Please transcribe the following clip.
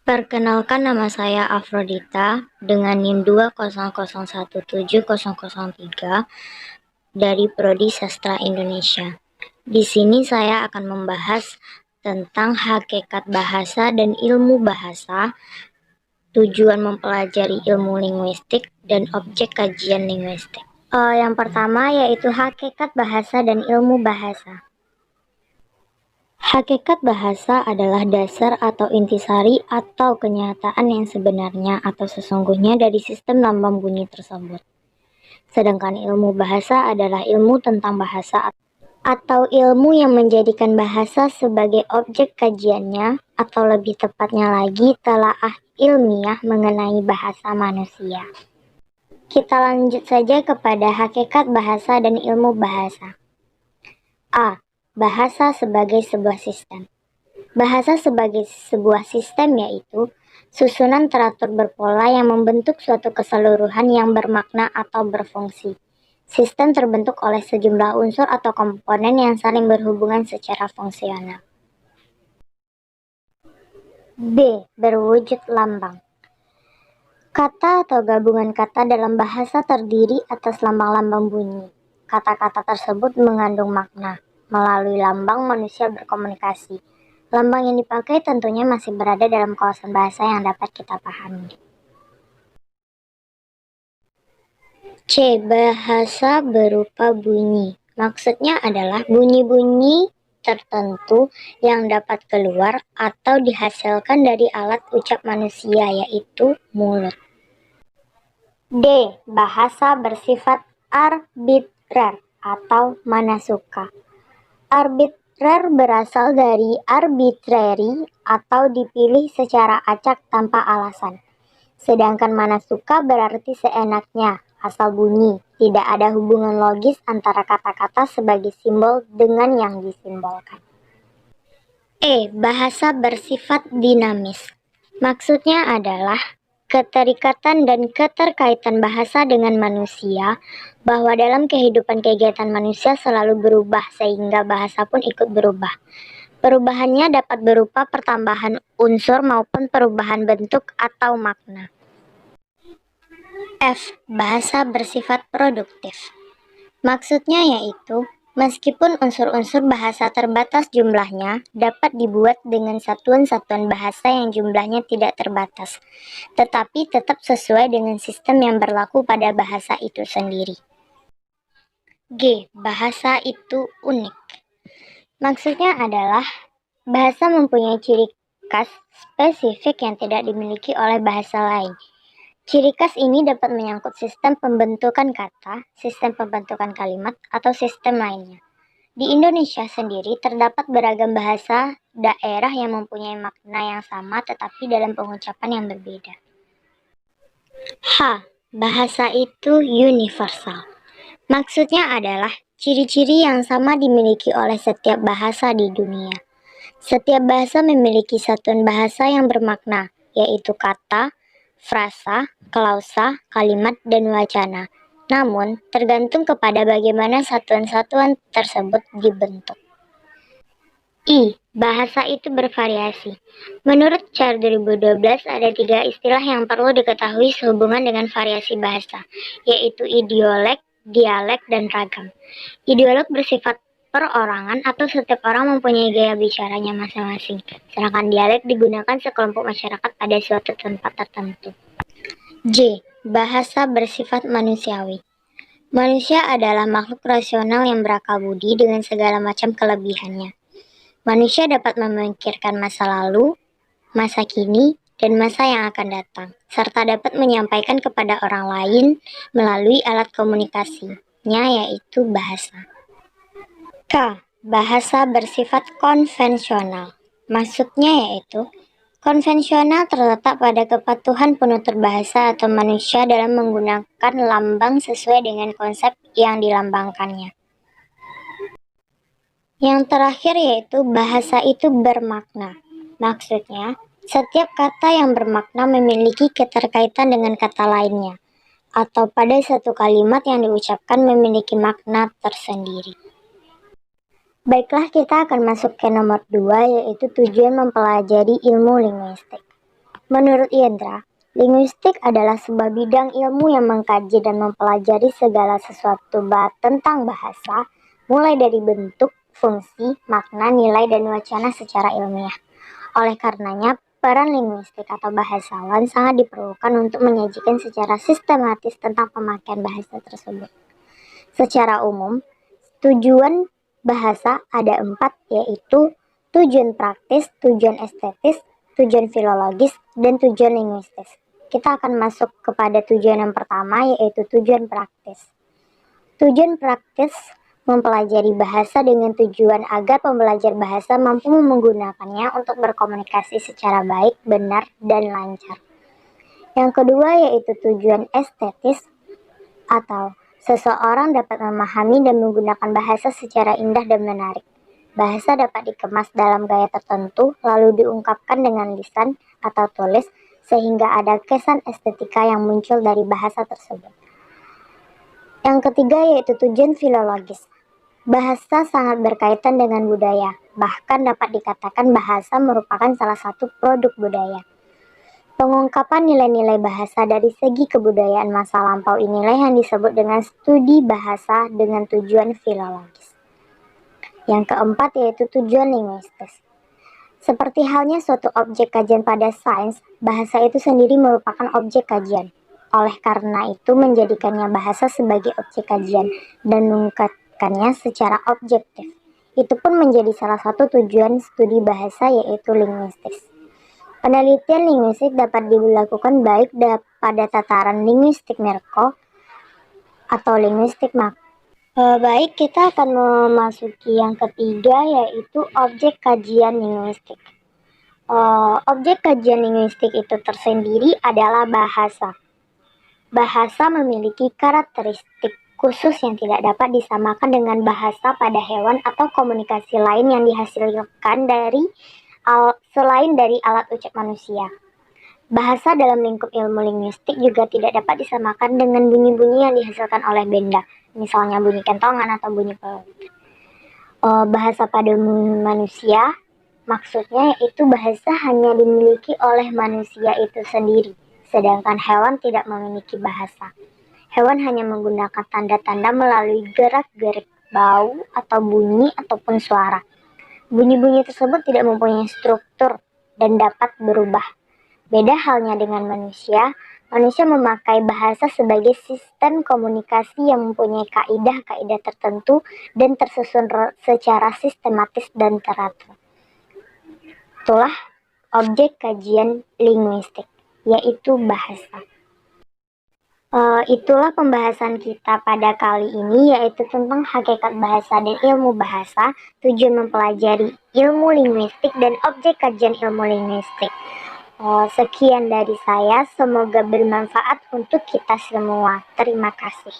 Perkenalkan, nama saya Afrodita dengan NIM 200170003 dari Prodi Sastra Indonesia. Di sini saya akan membahas tentang hakikat bahasa dan ilmu bahasa, tujuan mempelajari ilmu linguistik, dan objek kajian linguistik. Yang pertama yaitu hakikat bahasa dan ilmu bahasa. Hakikat bahasa adalah dasar atau intisari atau kenyataan yang sebenarnya atau sesungguhnya dari sistem lambang bunyi tersebut. Sedangkan ilmu bahasa adalah ilmu tentang bahasa atau ilmu yang menjadikan bahasa sebagai objek kajiannya, atau lebih tepatnya lagi telaah ilmiah mengenai bahasa manusia. Kita lanjut saja kepada hakikat bahasa dan ilmu bahasa. A. Bahasa sebagai sebuah sistem. Bahasa sebagai sebuah sistem yaitu susunan teratur berpola yang membentuk suatu keseluruhan yang bermakna atau berfungsi. Sistem terbentuk oleh sejumlah unsur atau komponen yang saling berhubungan secara fungsional. B. Berwujud lambang. Kata atau gabungan kata dalam bahasa terdiri atas lambang-lambang bunyi. Kata-kata tersebut mengandung makna. Melalui lambang manusia berkomunikasi. Lambang yang dipakai tentunya masih berada dalam kawasan bahasa yang dapat kita pahami. C. Bahasa berupa bunyi. Maksudnya adalah bunyi-bunyi tertentu yang dapat keluar atau dihasilkan dari alat ucap manusia, yaitu mulut. D. Bahasa bersifat arbitrer atau manasuka. Arbitrer berasal dari arbitrary atau dipilih secara acak tanpa alasan. Sedangkan manasuka berarti seenaknya, asal bunyi. Tidak ada hubungan logis antara kata-kata sebagai simbol dengan yang disimbolkan. E. Bahasa bersifat dinamis. Maksudnya adalah keterikatan dan keterkaitan bahasa dengan manusia, bahwa dalam kehidupan kegiatan manusia selalu berubah sehingga bahasa pun ikut berubah. Perubahannya dapat berupa pertambahan unsur maupun perubahan bentuk atau makna. F. Bahasa bersifat produktif. Maksudnya yaitu meskipun unsur-unsur bahasa terbatas jumlahnya, dapat dibuat dengan satuan-satuan bahasa yang jumlahnya tidak terbatas, tetapi tetap sesuai dengan sistem yang berlaku pada bahasa itu sendiri. G. Bahasa itu unik. Maksudnya adalah bahasa mempunyai ciri khas spesifik yang tidak dimiliki oleh bahasa lain. Ciri khas ini dapat menyangkut sistem pembentukan kata, sistem pembentukan kalimat, atau sistem lainnya. Di Indonesia sendiri terdapat beragam bahasa daerah yang mempunyai makna yang sama tetapi dalam pengucapan yang berbeda. H. Bahasa itu universal. Maksudnya adalah ciri-ciri yang sama dimiliki oleh setiap bahasa di dunia. Setiap bahasa memiliki satuan bahasa yang bermakna, yaitu kata, frasa, klausa, kalimat, dan wacana. Namun, tergantung kepada bagaimana satuan-satuan tersebut dibentuk. I. Bahasa itu bervariasi. Menurut CHAR 2012, ada 3 istilah yang perlu diketahui sehubungan dengan variasi bahasa, yaitu idiolek, dialek, dan ragam. Idiolek bersifat perorangan atau setiap orang mempunyai gaya bicaranya masing-masing, sedangkan dialek digunakan sekelompok masyarakat pada suatu tempat tertentu. J. Bahasa bersifat manusiawi. Manusia adalah makhluk rasional yang berakal budi dengan segala macam kelebihannya. Manusia dapat memikirkan masa lalu, masa kini, dan masa yang akan datang, serta dapat menyampaikan kepada orang lain melalui alat komunikasinya, yaitu bahasa. K. Bahasa bersifat konvensional. Maksudnya yaitu konvensional terletak pada kepatuhan penutur bahasa atau manusia dalam menggunakan lambang sesuai dengan konsep yang dilambangkannya. Yang terakhir yaitu bahasa itu bermakna. Maksudnya, setiap kata yang bermakna memiliki keterkaitan dengan kata lainnya, atau pada satu kalimat yang diucapkan memiliki makna tersendiri. Baiklah, kita akan masuk ke nomor 2, yaitu tujuan mempelajari ilmu linguistik. Menurut Yendra, linguistik adalah sebuah bidang ilmu yang mengkaji dan mempelajari segala sesuatu tentang bahasa, mulai dari bentuk, fungsi, makna, nilai, dan wacana secara ilmiah. Oleh karenanya, peran linguistik atau bahasawan sangat diperlukan untuk menyajikan secara sistematis tentang pemakaian bahasa tersebut. Secara umum, tujuan bahasa ada 4, yaitu tujuan praktis, tujuan estetis, tujuan filologis, dan tujuan linguistis. Kita akan masuk kepada tujuan yang pertama, yaitu tujuan praktis. Tujuan praktis mempelajari bahasa dengan tujuan agar pembelajar bahasa mampu menggunakannya untuk berkomunikasi secara baik, benar, dan lancar. Yang kedua yaitu tujuan estetis, atau seseorang dapat memahami dan menggunakan bahasa secara indah dan menarik. Bahasa dapat dikemas dalam gaya tertentu, lalu diungkapkan dengan lisan atau tulis, sehingga ada kesan estetika yang muncul dari bahasa tersebut. Yang ketiga yaitu tujuan filologis. Bahasa sangat berkaitan dengan budaya, bahkan dapat dikatakan bahasa merupakan salah satu produk budaya. Pengungkapan nilai-nilai bahasa dari segi kebudayaan masa lampau inilah yang disebut dengan studi bahasa dengan tujuan filologis. Yang keempat yaitu tujuan linguistis. Seperti halnya suatu objek kajian pada sains, bahasa itu sendiri merupakan objek kajian. Oleh karena itu menjadikannya bahasa sebagai objek kajian dan mengungkapkannya secara objektif. Itu pun menjadi salah satu tujuan studi bahasa yaitu linguistis. Penelitian linguistik dapat dilakukan baik pada tataran linguistik makro atau linguistik makro. Baik, kita akan memasuki yang ketiga yaitu objek kajian linguistik. Objek kajian linguistik itu tersendiri adalah bahasa. Bahasa memiliki karakteristik khusus yang tidak dapat disamakan dengan bahasa pada hewan atau komunikasi lain yang dihasilkan selain dari alat ucap manusia. Bahasa dalam lingkup ilmu linguistik juga tidak dapat disamakan dengan bunyi-bunyi yang dihasilkan oleh benda, misalnya bunyi kentongan atau bunyi peluit. Bahasa pada manusia, maksudnya yaitu bahasa hanya dimiliki oleh manusia itu sendiri, sedangkan hewan tidak memiliki bahasa. Hewan hanya menggunakan tanda-tanda melalui gerak-gerik, bau, atau bunyi ataupun suara. Bunyi-bunyi tersebut tidak mempunyai struktur dan dapat berubah. Beda halnya dengan manusia memakai bahasa sebagai sistem komunikasi yang mempunyai kaidah-kaidah tertentu dan tersusun secara sistematis dan teratur. Itulah objek kajian linguistik, yaitu bahasa. Itulah pembahasan kita pada kali ini, yaitu tentang hakikat bahasa dan ilmu bahasa, tujuan mempelajari ilmu linguistik dan objek kajian ilmu linguistik. Sekian dari saya, semoga bermanfaat untuk kita semua. Terima kasih.